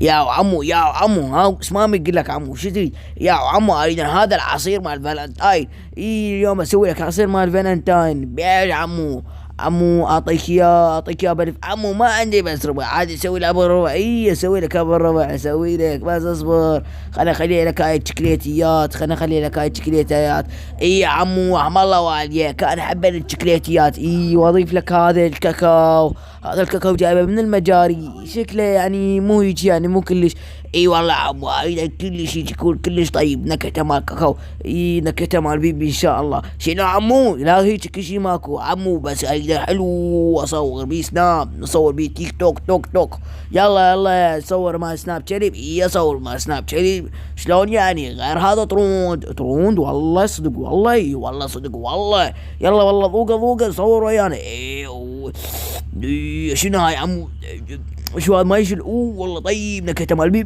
يا عمو يا عمو، ها ايش ما يقول لك عمو، شو تريد يا عمو؟ اريد هذا العصير مال فالنتاين. اليوم اسوي لك عصير مال فالنتاين. بيش عمو؟ عمو اعطيك اياه بلف. عمو ما عندي بس ربع، عاد اسوي لك ابو ربع. اسوي لك ابو ربع، اسوي لك بس اصبر. خليني اخلي لك هاي الشكليتيات، خليني اخلي لك هاي الشكليتيات. يا عمو رحم الله والديك، انا احب الشكليتيات. واضيف لك هذا الكاكاو. هذا الكاكاو جايبه من المجاري، شكله يعني مو هيك، يعني مو كلش. والله عمو اريد كلش يكون كلش طيب، نكهته مال كاكاو. نكهته مال بيبي ان شاء الله. شنو عمو؟ لا هيك كل شي ماكو عمو، بس اريد حلو، اصور بيه سناب، نصور بيه تيك توك توك توك. يلا يلا صور مع سناب شريف. اصور مع سناب شريف. شلون يعني؟ غير هذا تروند والله صدق، والله والله صدق والله. يلا والله ذوقه صور ويانا. شنو هاي عمو؟ شو هذا ما يشل؟ والله طيب، نكهته مال بيبي.